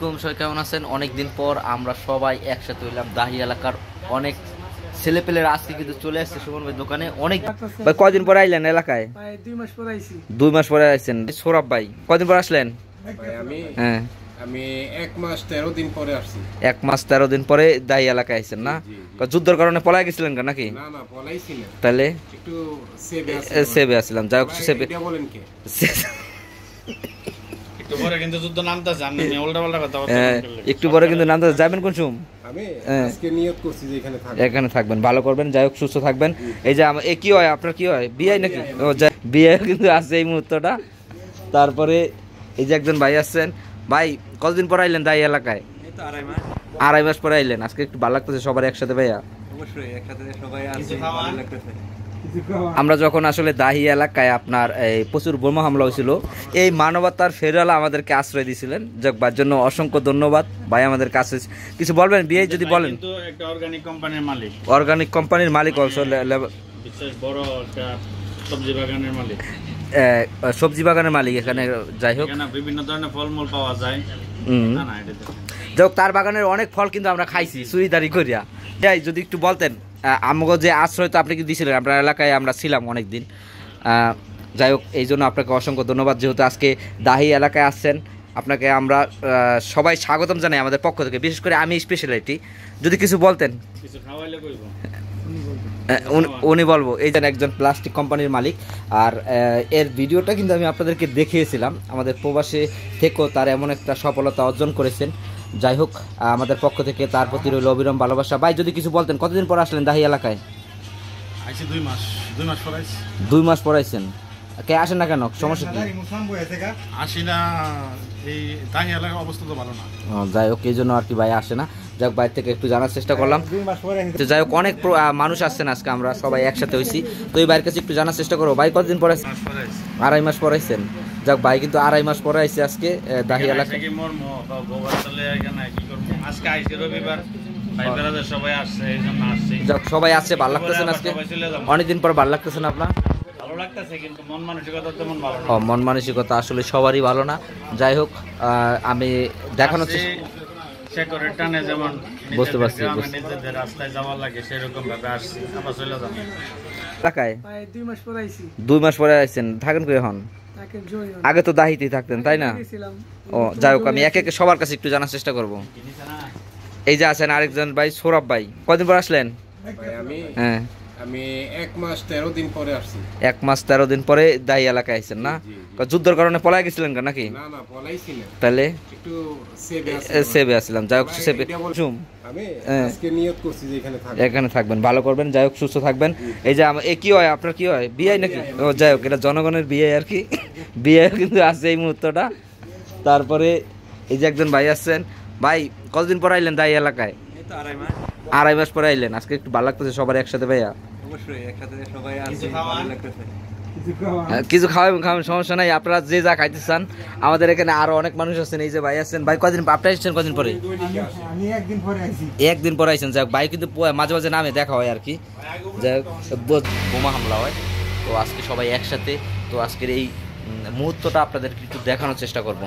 সবাই কেমন আছেন? অনেকদিন পর আমরা সবাই একসাথে হইলাম। দাহি এলাকার অনেক ছেলেপেলের আজকে কিন্তু চলে আসছে সুমন ভাই দোকানে। অনেক ভাই কয়দিন পরে আইলেন এলাকায়? 2 মাস পরে আইছি। 2 মাস পরে আইছেন। সৌরভ ভাই কয়দিন পর আসলেন? হ্যাঁ আমি 1 মাস 13 দিন পরে আসছি। 1 মাস 13 দিন পরে দাহি এলাকায় আইছেন না? যুদ্ধের কারণে পলাই গেছিলেন নাকি? না না পলাইছি না, তাহলে একটু সেভে আসলাম। যাই হোক সেভে এটা বলেন কে একটু পরে কিন্তু যুদ্ধ নামতাছে, আপনি উল্টা পাল্টা কথা একটু পরে কিন্তু নামতে যাবেন কোন সময়? আমি আজকে নিয়ত করছি যে এখানে থাকবেন, ভালো করবেন। যাই হোক সুস্থ থাকবেন। এই যে কি হয় আপনার, কি হয় বিয়ে নাকি? ও বিয়ে কিন্তু আছে এই মুহূর্তটা। তারপরে এই যে একজন ভাই আসছেন। ভাই কতদিন পর আইলেন দাই এলাকায়? 2.5 মাস পরে আইলেন। আজকে একটু ভালো লাগতেছে সবার একসাথে ভাইয়া। অবশ্যই একসাথে সবাই আসছি, ভালো লাগতেছে। আমরা যখন আসলে দাহি এলাকায় আপনার এই প্রচুর বোমা হামলা হয়েছিল, এই মানবতার ফেরালা আমাদেরকে আশ্রয় দিয়েছিলেন। যার জন্য অসংখ্য ধন্যবাদ ভাই। আমাদের কাছে কিছু বলবেন বিয়ে যদি বলেন? একটা অর্গানিক কোম্পানির মালিক, অর্গানিক কোম্পানির মালিক, বিশেষ বড় একটা সবজি বাগানের মালিক, সবজি বাগানের মালিক এখানে। যাই হোক বিভিন্ন ধরনের ফলমূল পাওয়া যায়। যাই হোক তার বাগানের অনেক ফল কিন্তু আমরা খাইছি চুরিদারি করিয়া। যাই যদি একটু বলতেন আমাকে যে আশ্রয় তো আপনি কি দিয়েছিলেন, আপনার এলাকায় আমরা ছিলাম অনেকদিন। যাই হোক এই জন্য আপনাকে অসংখ্য ধন্যবাদ। যেহেতু আজকে দাহি এলাকায় আসছেন, আপনাকে আমরা সবাই স্বাগতম জানাই আমাদের পক্ষ থেকে। বিশেষ করে আমি স্পেশালিটি যদি কিছু বলতেন। উনি বলবো এই যে একজন প্লাস্টিক কোম্পানির মালিক। আর এর ভিডিওটা কিন্তু আমি আপনাদেরকে দেখিয়েছিলাম। আমাদের প্রবাসে থেকেও তার এমন একটা সফলতা অর্জন করেছেন। যাই হোক আমাদের পক্ষ থেকে তার প্রতি রইল অবিরাম ভালোবাসা। ভাই যদি কিছু বলতেন, কতদিন পর আসলেন দাহি এলাকায়? 2 মাস পরে 2 মাস পর আইছেন। কে আসেন না কেন, সমস্যা কি? আসি না, এই দাহি এলাকার অবস্থা তো ভালো না। যাই হোক এই জন্য আর কি ভাই আসে না। যাই হোক বাইরে থেকে একটু জানার চেষ্টা করলাম। যাই হোক অনেক মানুষ আসছেন আজকে, আমরা সবাই একসাথে হয়েছি। তো এই বাইরের কাছে একটু জানার চেষ্টা করবো। ভাই কতদিন পরে? 2.5 মাস পরে আইছেন। যাক ভাই কিন্তু 2.5 মাস পরে আইছে আজকে দাহি এলাকায়। সবাই আসছে, ভালো লাগতেছে আজকে। অনেকদিন পর ভালো লাগতেছে না আপনার? মন মানসিকতা আসলে সবারই ভালো না। যাই হোক আমি দেখানোর বুঝতে পারছি। 2 মাস পরে আইছেন। থাকেন কই এখন? আগে তো দাহিতেই থাকতেন তাই না? ও যাই হোক আমি একে একে সবার কাছে একটু জানার চেষ্টা করব। এই যে আছেন আরেকজন ভাই, সৌরভ ভাই কদিন পর আসলেন? হ্যাঁ আমি 1 মাস 13 দিন পরে আসছি। 1 মাস 13 দিন পরে দাহি এলাকায় আইছেন না? যুদ্ধের কারণে পলাই গেছিলেন নাকি? না না পলাইছি না, তাহলে একটু সেভে আসলাম। যাই হোক সেভে আমি আজকে নিয়ত করছি যে এখানে থাকবেন, ভালো করবেন। যাই হোক সুস্থ থাকবেন। এই যে কি হয় আপনার, কি হয় বিয়ে নাকি? ও যাই হোক এটা জনগণের বিয়ে আর কি। বিয়ে কিন্তু আছে এই মুহূর্তটা। তারপরে এই যে একজন ভাই আসছেন। ভাই কতদিন পর আইলেন দাহি এলাকায়? 2.5 মাস পরে আইলেন। আজকে একটু ভালো লাগতেছে সবার একসাথে ভাইয়া। অবশ্যই একসাথে সবাই আসছি, ভালো লাগতেছে। কিছু খাওয়াবেন, সমস্যা নাই। আপনারা যে যা খাইতে চান। আমাদের এখানে আরো অনেক মানুষ আছেন। এই যে ভাই আছেন। ভাই কদিন আপনি আসছেন? কদিন পরে? আমি 1 দিন পরে আইছি। 1 দিন পরে আইছেন। যাক ভাই কিন্তু মাঝে মাঝে নামে দেখা হয় আর কি। যাই হোক বোমা হামলা হয়। তো আজকে সবাই একসাথে। তো আজকের এই মুহূর্তটা আপনাদেরকে একটু দেখানোর চেষ্টা করবো।